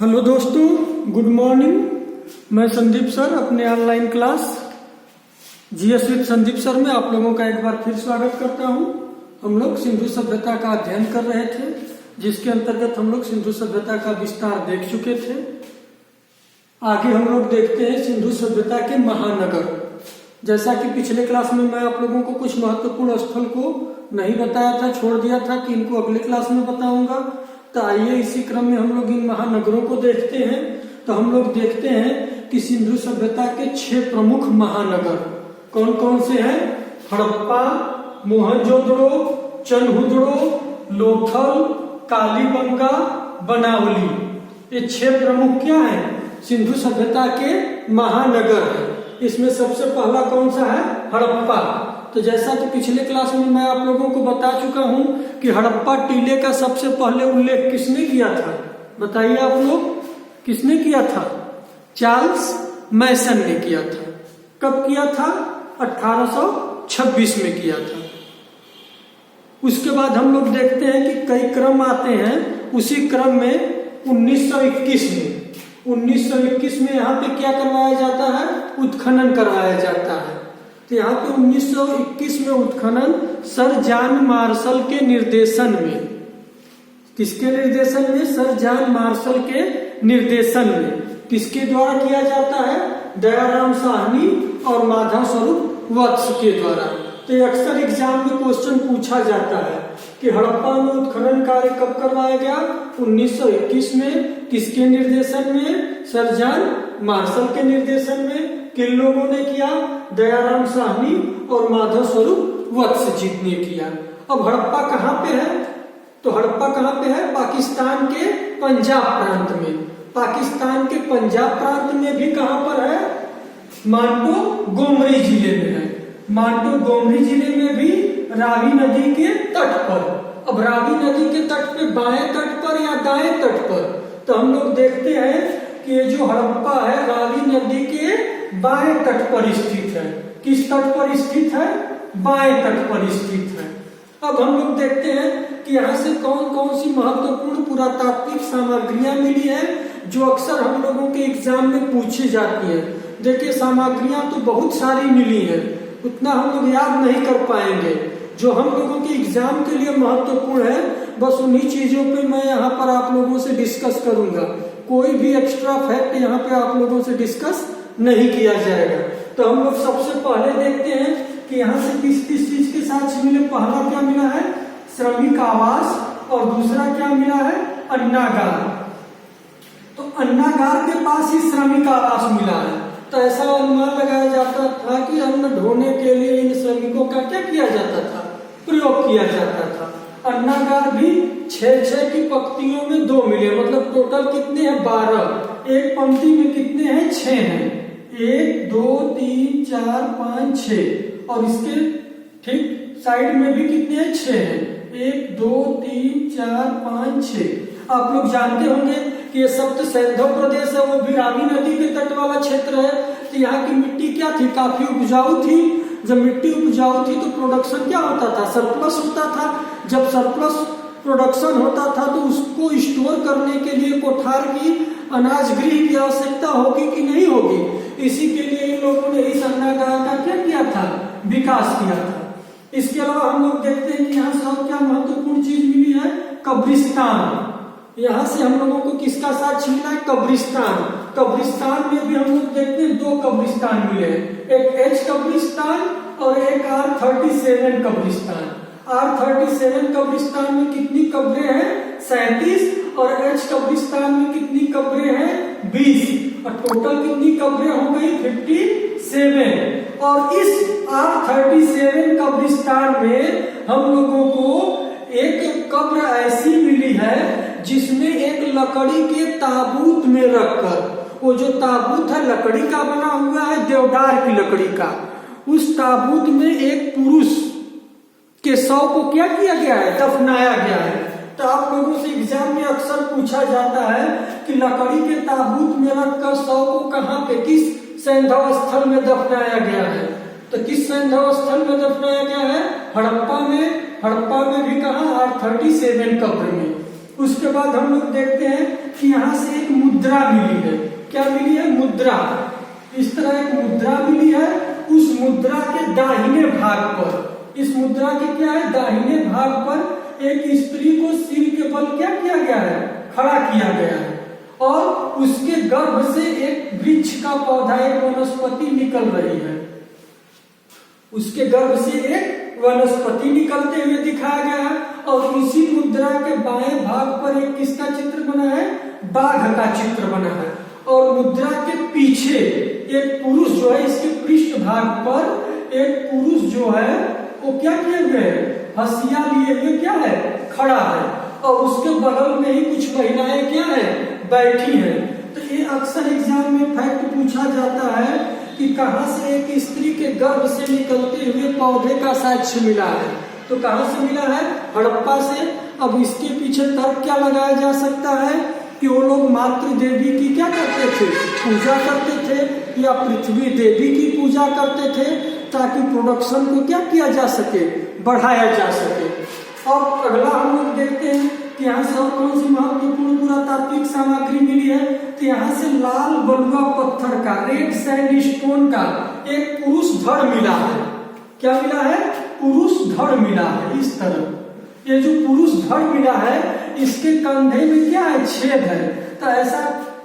Hello दोस्तों, good morning. मैं Sandeep sir अपने online class GS with Sandeep sir में आप लोगों का एक बार फिर स्वागत करता हूं। हम लोग सिंधु सभ्यता का अध्ययन कर रहे थे, जिसके अंतर्गत हम लोग सिंधु सभ्यता का विस्तार देख चुके थे। आगे हम लोग देखते हैं सिंधु सभ्यता के महानगर। जैसा कि पिछले क्लास में मैं आप लोगों को कुछ महत्वपूर्ण स्थल को नहीं बताया था, छोड़ दिया था कि इनको अगले क्लास में बताऊंगा। तो आइए इसी क्रम में हम लोग इन महानगरों को देखते हैं। तो हम लोग देखते हैं कि सिंधु सभ्यता के 6 प्रमुख महानगर कौन कौन से हैं। हड़प्पा, मोहनजोदड़ो, चनहुदड़ो, लोथल, कालीबंगा, बनावली। ये 6 प्रमुख क्या हैं? सिंधु सभ्यता के महानगर हैं। इसमें सबसे पहला कौन सा है? हड़प्पा। तो जैसा कि पिछले क्लास में मैं आप लोगों को बता चुका हूं कि हड़प्पा टीले का सबसे पहले उल्लेख किसने किया था? बताइए आप लोग, किसने किया था? चार्ल्स मैसन ने किया था। कब किया था? 1826 में किया था। उसके बाद हम लोग देखते हैं कि कई क्रम आते हैं। उसी क्रम में 1921 में यहाँ पे क्या करवाया जाता है? उत्खनन करवाया जाता है। तो यहाँ पे 1921 में उत्खनन सर जॉन मार्शल के निर्देशन में, किसके निर्देशन में? सर जॉन मार्शल के निर्देशन में। किसके द्वारा किया जाता है? दयाराम साहनी और माधव स्वरूप वत्स के द्वारा। तो अक्सर एग्जाम में क्वेश्चन पूछा जाता है कि हड़प्पा में उत्खनन कार्य कब करवाया गया? 1921 में। किसके निर्देशन में? सर जॉन मार्शल के निर्देशन में। किन लोगों ने किया? दयाराम साहनी और माधव स्वरूप वत्स जी ने किया। अब हड़प्पा कहाँ पे है? तो हड़प्पा कहाँ पे है? पाकिस्तान के पंजाब प्रांत में। पाकिस्तान के पंजाब प्रांत में भी कहाँ पर है? मांडो गोमरी जिले में है। मांडो गोमरी जिले में भी रावी नदी के तट पर। अब रावी नदी के तट पे बाएं तट पर या दाएं तट पर? तो हम लोग देखते हैं कि ये जो हड़प्पा है रावी नदी के बाएं तट पर स्थित है। किस तट पर स्थित है? बाएं तट पर स्थित है। अब हम लोग देखते हैं कि यहाँ से कौन कौन सी महत्वपूर्ण पुरातात्विक सामग्रियां मिली है, जो अक्सर हम लोगों के एग्जाम में पूछी जाती है। देखिए, सामग्रियां तो बहुत सारी मिली है, उतना हम लोग याद नहीं कर पाएंगे। जो हम लोगों के एग्जाम के लिए महत्वपूर्ण है, बस उन्हीं चीजों पे मैं यहाँ पर आप लोगों से डिस्कस करूंगा। कोई भी एक्स्ट्रा फैक्ट यहाँ पे आप लोगों से डिस्कस नहीं किया जाएगा। तो हम लोग सबसे पहले देखते हैं कि यहाँ से किस किस चीज के साथ मिले। पहला क्या मिला है? श्रमिक आवास। और दूसरा क्या मिला है? अन्नागार। तो अन्नागार के पास ही श्रमिक आवास मिला है। तो ऐसा अनुमान लगाया जाता था कि अन्न ढोने के लिए इन श्रमिकों का क्या किया जाता था? प्रयोग किया जाता था। अन्नागार भी 6 की पंक्तियों में 2 मिले, मतलब टोटल कितने हैं? 12। एक पंक्ति में कितने हैं? 6 हैं। 1 2 3 4 5 6। और इसके ठीक साइड में भी कितने हैं? 6 हैं। 1 2 3 4 5 6। आप लोग जानते होंगे कि ये सप्त सैंधव प्रदेश है, वो भी रावी नदी के तट वाला क्षेत्र है। तो यहाँ की मिट्टी क्या थी? काफी उपजाऊ थी। जब मिट्टी उपजाऊ थी तो प्रोडक्शन क्या होता था? सरप्लस होता था। जब सरप्लस प्रोडक्शन होता था तो उसको स्टोर करने के लिए कोठार की, अनाज गृह की आवश्यकता होगी कि नहीं होगी? इसी के लिए इन लोगों ने इस अन्नागार का क्या किया था? विकास किया था। इसके अलावा हम लोग देखते हैं कि यहाँ से और क्या महत्वपूर्ण चीज मिली है? कब्रिस्तान। यहाँ से हम लोगों को किसका साक्ष्य मिला है? कब्रिस्तान। कब्रिस्तान में भी हम लोग देखते हैं 2 कब्रिस्तान मिले हैं, एक एच कब्रिस्तान और एक R37 कब्रिस्तान। R37 कब्रिस्तान में कितनी कब्रें हैं? 37। और एच कब्रिस्तान में कितनी कब्रें हैं? 20। और टोटल कितनी कब्रें हो गई? 57। और इस R37 कब्रिस्तान में हम लोगों को एक कब्र ऐसी मिली है जिसमें एक लकड़ी के ताबूत में रखकर, वो जो ताबूत है लकड़ी का बना हुआ है, देवदार की लकड़ी का, उस ताबूत में एक पुरुष के शव को क्या किया गया है? दफनाया गया है। तो आप लोगों से एग्जाम में अक्सर पूछा जाता है कि लकड़ी के ताबूत में रखकर शव को कहाँ पे, किस सैंधव स्थल में दफनाया गया है? तो किस सैंधव स्थल में दफनाया गया है? हड़प्पा में। हड़प्पा में भी कहा? R37 कब्र में। उसके बाद हम लोग देखते हैं कि यहाँ से एक मुद्रा मिली है। क्या मिली है? मुद्रा। इस तरह एक मुद्रा मिली है। उस मुद्रा के दाहिने भाग पर, इस मुद्रा के क्या है? दाहिने भाग पर एक स्त्री को सिर के बल क्या किया गया है? खड़ा किया गया है और उसके गर्भ से एक वृक्ष का पौधा, एक वनस्पति निकल रही है। उसके गर्भ से एक वनस्पति निकलते हुए दिखाया गया है और इसी मुद्रा के बाएं भाग पर एक किसका चित्र बना है? बाघ का चित्र बना है। और मुद्रा के पीछे एक पुरुष जो है, इसके पृष्ठ भाग पर एक पुरुष जो है वो क्या किए हुए है? हंसिया लिए हुए क्या है? खड़ा है। और उसके बगल में ही कुछ महिलाएं क्या है? बैठी हैं। तो ये अक्सर एग्जाम में फैक्ट पूछा जाता है कि कहां से एक स्त्री के गर्भ से निकलते हुए पौधे का साक्ष्य मिला है। तो कहां से मिला है? हड़प्पा से। अब इसके पीछे तर्क क्या लगाया जा सकता है कि वो लोग मातृ देवी की क्या करते थे? पूजा करते थे, या पृथ्वी देवी की पूजा करते थे, ताकि प्रोडक्शन को क्या किया जा सके? बढ़ाया जा सके। और अगला हम लोग देखते हैं कि यहाँ से और कौन सी महत्वपूर्ण पुरातात्विक सामग्री मिली है। तो यहाँ से लाल बलुआ पत्थर का, रेड सैंड स्टोन का एक पुरुष धड़ मिला है। क्या मिला है? पुरुष धड़ मिला है। इस तरह ये जो पुरुष धड़ मिला है, इसके कंधे में क्या है? छेद है। तो ऐसा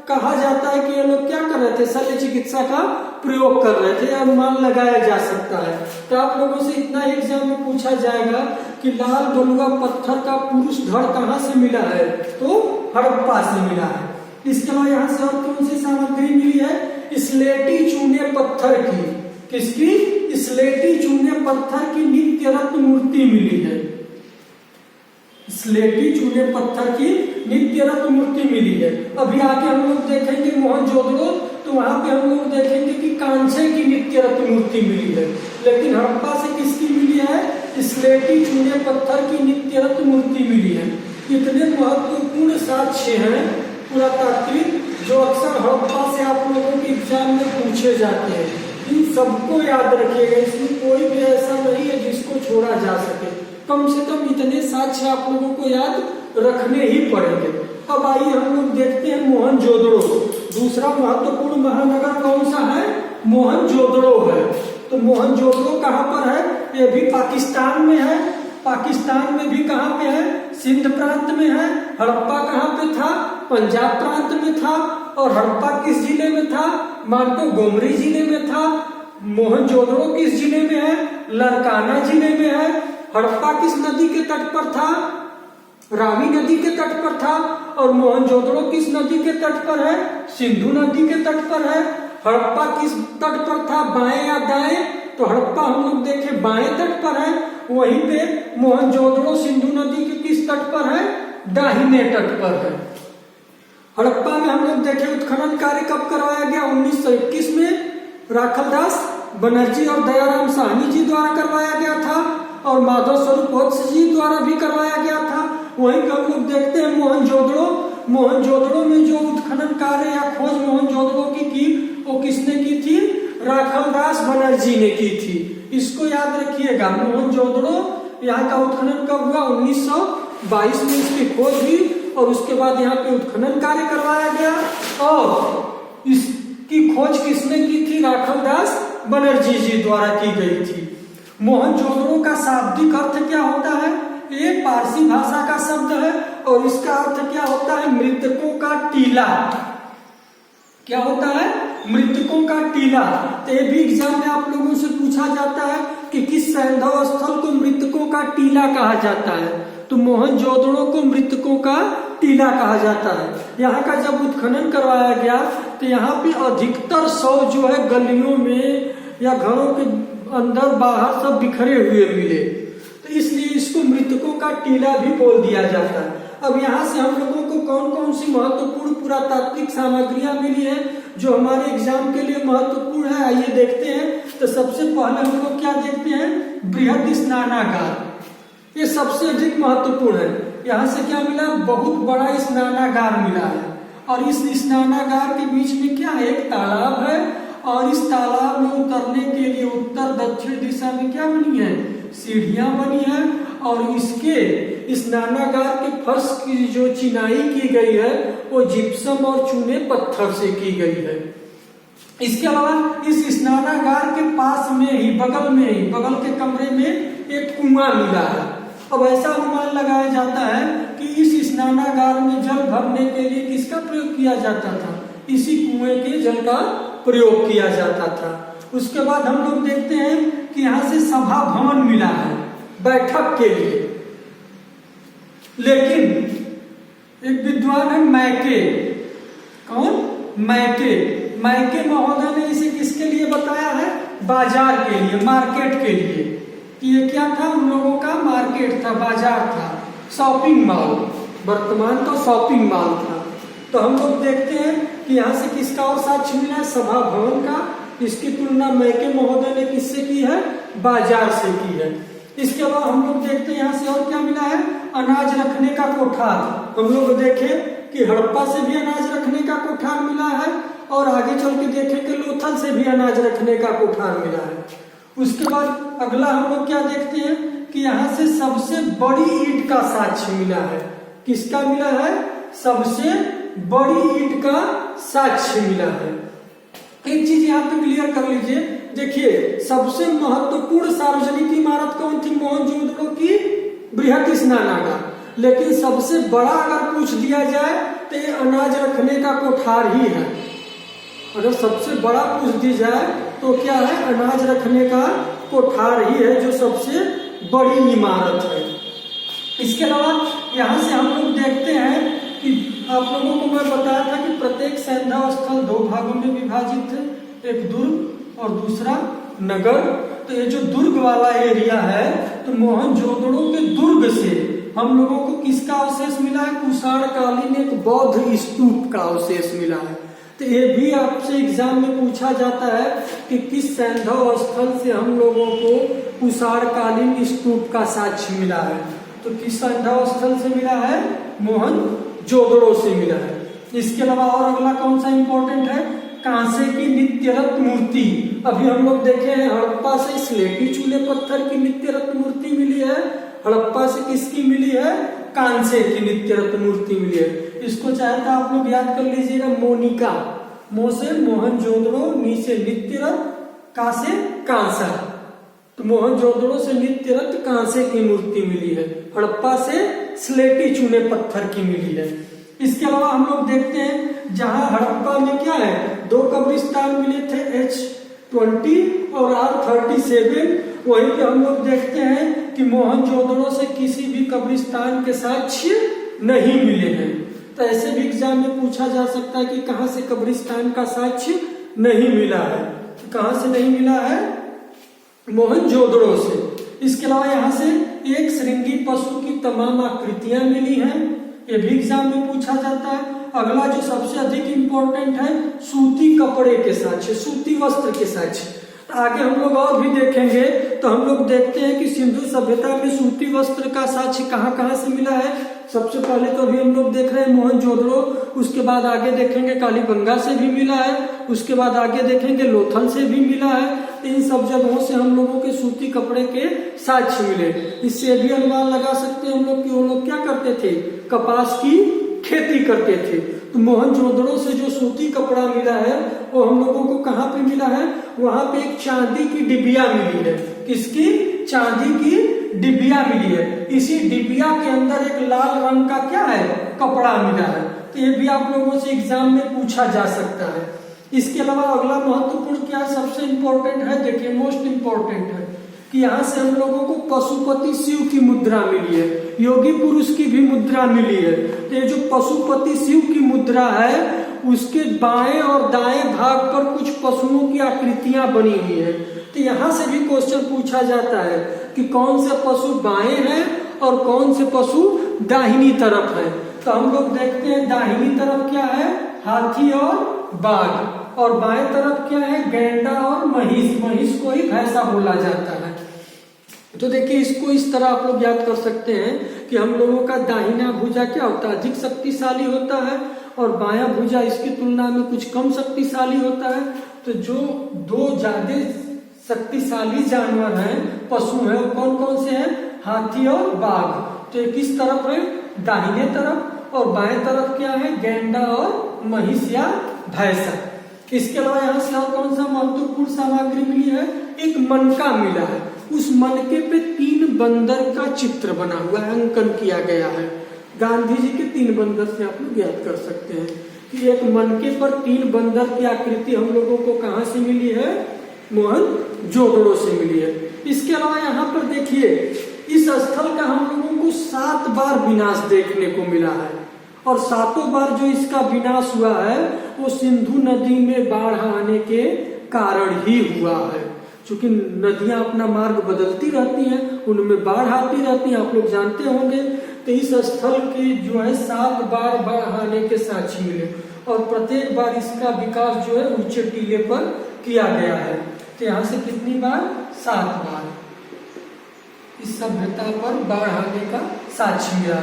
कहा जाता है कि ये लोग क्या कर रहे थे? शल्य चिकित्सा का प्रयोग कर रहे थे, अनुमान लगाया जा सकता है। तो आप लोगों से इतना एग्जाम में पूछा जाएगा कि लाल बलुआ पत्थर का पुरुष धड़ कहाँ से मिला है? तो हड़प्पा से मिला है। इसके अलावा यहाँ से और कौन सी सामग्री मिली है? स्लेटी चूने पत्थर की। किसकी? स्लेटी चूने पत्थर की नित्य रत्न मूर्ति मिली है। स्लेटी चूने पत्थर की नित्य रत्न मूर्ति मिली है। अभी आगे हम लोग देखेंगे मोहनजोदड़ो, तो वहां पे हम लोग देखेंगे कि कांसे की नित्य रत्न मूर्ति मिली है। लेकिन हड़प्पा से किसकी मिली है? स्लेटी चूने पत्थर की नित्य रत्न मूर्ति मिली है। इतने महत्वपूर्ण साक्ष्य हैं पुरातात्विक, जो अक्सर हड़प्पा से आप लोगों के एग्जाम में पूछे जाते हैं। इन सबको याद रखिएगा, इसमें कोई भी ऐसा नहीं है जिसको छोड़ा जा सके। कम से कम इतने साक्ष्य आप लोगों को याद रखने ही पड़ेंगे। अब आइए हम लोग देखते हैं मोहनजोदड़ो। दूसरा महत्वपूर्ण महानगर कौन सा है? मोहनजोदड़ो है। तो मोहनजोदड़ो कहाँ पर है? ये भी पाकिस्तान में है। पाकिस्तान में भी कहाँ पे है? सिंध प्रांत में है। हड़प्पा कहाँ पे था? पंजाब प्रांत में था। और हड़प्पा किस जिले में था? मांटो गोमरी जिले में था। मोहनजोदड़ो किस जिले में है? लरकाना जिले में है। हड़प्पा किस नदी के तट पर था? रावी नदी के तट पर था। और मोहनजोदड़ो किस नदी के तट पर है? सिंधु नदी के तट पर है। हड़प्पा किस तट पर था? बाएं या दाएं? तो हड़प्पा हम लोग देखे बाएं तट पर है। वहीं पे मोहनजोदड़ो सिंधु नदी के किस तट पर है? दाहिने तट पर है। हड़प्पा में हम लोग देखे उत्खनन कार्य कब करवाया गया? 1921 में राखलदास बनर्जी और दयाराम साहनी जी द्वारा करवाया गया था और माधव स्वरूप वत्स जी द्वारा भी करवाया गया था। वहीं हम लोग देखते हैं मोहनजोदड़ो। मोहनजोदड़ो में जो उत्खनन कार्य या खोज मोहनजोदड़ो की वो किसने की थी? राखलदास बनर्जी ने की थी। इसको याद रखिएगा। मोहनजोदड़ो यहाँ का उत्खनन कब हुआ? 1922 में इसकी खोज हुई और उसके बाद यहाँ पे उत्खनन कार्य करवाया गया। और इसकी खोज किसने की थी? राखलदास बनर्जी जी द्वारा की गई थी। मोहनजोदड़ो का शाब्दिक अर्थ क्या होता है? ये पारसी भाषा का शब्द है और इसका अर्थ क्या होता है? मृतकों का टीला। क्या होता है? मृतकों का टीला। तो ये भी एग्जाम में आप लोगों से पूछा जाता है कि किस सैंधव स्थल को मृतकों का टीला कहा जाता है? तो मोहनजोदड़ो को मृतकों का टीला कहा जाता है। यहाँ का जब उत्खनन करवाया गया तो यहाँ पे अधिकतर शव जो है गलियों में या घरों के अंदर बाहर सब बिखरे हुए मिले, तो इसलिए इसको मृतकों का टीला भी बोल दिया जाता है। अब यहाँ से हम लोगों को कौन कौन सी महत्वपूर्ण पुरातात्विक सामग्रियां मिली है जो हमारे एग्जाम के लिए महत्वपूर्ण है, आइए देखते हैं। तो सबसे पहले हम लोग क्या देखते हैं? बृहद स्नानागार। ये सबसे अधिक महत्वपूर्ण है। यहाँ से क्या मिला? बहुत बड़ा स्नानागार मिला है। और इस स्नानागार के बीच में क्या है? एक तालाब है और इस तालाब में उतरने के लिए उत्तर दक्षिण दिशा में क्या बनी है? सीढ़ियां बनी है। और इसके स्नानागार के फर्श की जो चिनाई की गई है वो जिप्सम और चूने पत्थर से की गई है। इसके अलावा इस स्नानागार के पास में ही बगल के कमरे में एक कुआं मिला है। अब ऐसा अनुमान लगाया जाता है कि इस स्नानागार में जल भरने के लिए किसका प्रयोग किया जाता था, इसी कुएं के जल का प्रयोग किया जाता था। उसके बाद हम लोग देखते हैं कि यहाँ से सभा भवन मिला है बैठक के लिए, लेकिन एक विद्वान है मैके, कौन, मैके महोदय ने इसे किसके लिए बताया है, बाजार के लिए, मार्केट के लिए, कि ये क्या था, उन लोगों का मार्केट था, बाजार था, शॉपिंग मॉल, वर्तमान तो शॉपिंग मॉल था। तो हम लोग देखते हैं कि यहाँ से किसका और साक्ष्य मिला है, सभा भवन का। इसकी तुलना मैके महोदय ने किससे की है, बाजार से की है। इसके अलावा हम लोग देखते हैं यहाँ से और क्या मिला है, अनाज रखने का कोठार। हम लोग देखें कि हड़प्पा से भी अनाज रखने का कोठार मिला है और आगे चल के देखें कि लोथल से भी अनाज रखने का कोठार मिला है। उसके बाद अगला हम लोग क्या देखते हैं कि यहाँ से सबसे बड़ी ईंट का साक्ष्य मिला है। किसका मिला है, सबसे बड़ी ईंट का साक्ष्य मिला है। एक चीज यहाँ पे क्लियर कर लीजिए, देखिए सबसे महत्वपूर्ण सार्वजनिक इमारत कौन थी, मोहनजोदड़ो की बृहत स्नानागार। लेकिन सबसे बड़ा अगर पूछ दिया जाए तो ये अनाज रखने का कोठार ही है। अगर सबसे बड़ा पूछ दी जाए तो क्या है, अनाज रखने का कोठार ही है जो सबसे बड़ी इमारत है। इसके अलावा यहाँ से हम लोग देखते हैं कि आप लोगों को मैं बताया था कि प्रत्येक सैंधव स्थल दो भागों में विभाजित है, एक दुर्ग और दूसरा नगर। तो ये जो दुर्ग वाला एरिया है, तो मोहनजोदड़ो के दुर्ग से हम लोगों को किसका अवशेष मिला है, कुषाणकालीन एक बौद्ध स्तूप का अवशेष मिला है। तो ये भी आपसे एग्जाम में पूछा जाता है कि किस सैंधव स्थल से हम लोगों को कुषाणकालीन स्तूप का साक्ष्य मिला है। तो किस सैंधव स्थल से मिला है, मोहनजोदड़ो से मिला है। इसके अलावा और अगला कौन सा इंपॉर्टेंट है, कांसे की नित्य रत्न मूर्ति। अभी हम लोग देखे हैं हड़प्पा से स्लेटी चूल्हे पत्थर की नित्य रत्न मूर्ति मिली है, हड़प्पा से किसकी मिली है, कांसे की नित्य रत्न मूर्ति मिली है। इसको चाहे तो आप लोग याद कर लीजिएगा, मोनिका, मो से मोहनजोदड़ो, नी से नित्य रत्न, का से कांसा। तो मोहनजोदड़ो से नित्य रत्न कांसे की मूर्ति मिली है, हड़प्पा से स्लेटी चूने पत्थर की मिली है। इसके अलावा हम लोग देखते हैं जहां हड़प्पा में क्या है, दो कब्रिस्तान मिले थे, H20 और R37। वहीं पे हम लोग देखते हैं कि मोहनजोदड़ो से किसी भी कब्रिस्तान के साक्ष्य नहीं मिले हैं। तो ऐसे भी एग्जाम में पूछा जा सकता है कि कहां से कब्रिस्तान का साक्ष्य नहीं मिला है, कहां से नहीं मिला है, मोहनजोदड़ो से। इसके अलावा यहाँ से एक श्रृंगी पशु की तमाम आकृतियां मिली हैं, ये भी एग्जाम में पूछा जाता है। अगला जो सबसे अधिक इंपॉर्टेंट है, सूती कपड़े के साक्ष्य, सूती वस्त्र के साक्ष्य। आगे हम लोग और भी देखेंगे तो हम लोग देखते हैं कि सिंधु सभ्यता में सूती वस्त्र का साक्ष्य कहाँ कहाँ से मिला है। सबसे पहले तो अभी हम लोग देख रहे हैं मोहनजोदड़ो, उसके बाद आगे देखेंगे कालीबंगा से भी मिला है, उसके बाद आगे देखेंगे लोथल से भी मिला है। इन सब जगहों से हम लोगों के सूती कपड़े के साक्ष्य मिले। इससे भी अनुमान लगा सकते हैं हम लोग कि वो लोग क्या करते थे, कपास की खेती करते थे। तो मोहनजोदड़ो से जो सूती कपड़ा मिला है वो हम लोगों को कहाँ पे मिला है, वहां पे एक चांदी की डिबिया मिली है। किसकी, चांदी की डिबिया मिली है। इसी डिबिया के अंदर एक लाल रंग का क्या है, कपड़ा मिला है। तो ये भी आप लोगों से एग्जाम में पूछा जा सकता है। इसके अलावा अगला महत्वपूर्ण क्या सबसे इंपॉर्टेंट है, देखिए मोस्ट इंपॉर्टेंट है कि यहाँ से हम लोगों को पशुपति शिव की मुद्रा मिली है, योगी पुरुष की भी मुद्रा मिली है। तो ये जो पशुपति शिव की मुद्रा है उसके बाएं और दाएं भाग पर कुछ पशुओं की आकृतियां बनी हुई है। तो यहाँ से भी क्वेश्चन पूछा जाता है कि कौन से पशु बाएं हैं और कौन से पशु दाहिनी तरफ है। तो हम लोग देखते हैं दाहिनी तरफ क्या है, हाथी और बाघ, और बाएं तरफ क्या है, गैंडा और महिष। महिष को ही भैंसा बोला जाता है। तो देखिए इसको इस तरह आप लोग याद कर सकते हैं कि हम लोगों का दाहिना भुजा क्या होता है, अधिक शक्तिशाली होता है, और बायां भुजा इसकी तुलना में कुछ कम शक्तिशाली होता है। तो जो दो ज्यादा शक्तिशाली जानवर हैं, पशु हैं, वो कौन कौन से हैं, हाथी और बाघ। तो ये किस तरफ है, दाहिने तरफ, और बाएं तरफ क्या है, गैंडा और महिष या भैंसा। इसके अलावा यहाँ से और कौन सा महत्वपूर्ण सामग्री मिली है, एक मनका मिला है। उस मनके पे 3 बंदर का चित्र बना हुआ है, अंकन किया गया है। गांधी जी के 3 बंदर से आप लोग याद कर सकते हैं कि एक मनके पर 3 बंदर की आकृति हम लोगों को कहाँ से मिली है, मोहनजोदड़ो से मिली है। इसके अलावा यहाँ पर देखिए, इस स्थल का हम लोगों को 7 बार विनाश देखने को मिला है, और 7 बार जो इसका विनाश हुआ है वो सिंधु नदी में बाढ़ आने के कारण ही हुआ है। क्योंकि नदियां अपना मार्ग बदलती रहती हैं, उनमें बाढ़ आती रहती है, आप लोग जानते होंगे। तो इस स्थल की जो है 7 बार बाढ़ आने के साक्षी मिले, और प्रत्येक बार इसका विकास जो है ऊंचे टीले पर किया गया है। तो यहाँ से कितनी बार, 7 बार इस सभ्यता पर बाढ़ आने का साक्षी मिला।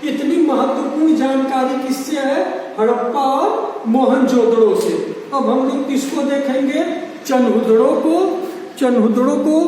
इतनी महत्वपूर्ण जानकारी किससे है, हड़प्पा और मोहनजोदड़ो से। अब हम लोग किसको देखेंगे, चनहुदड़ो को।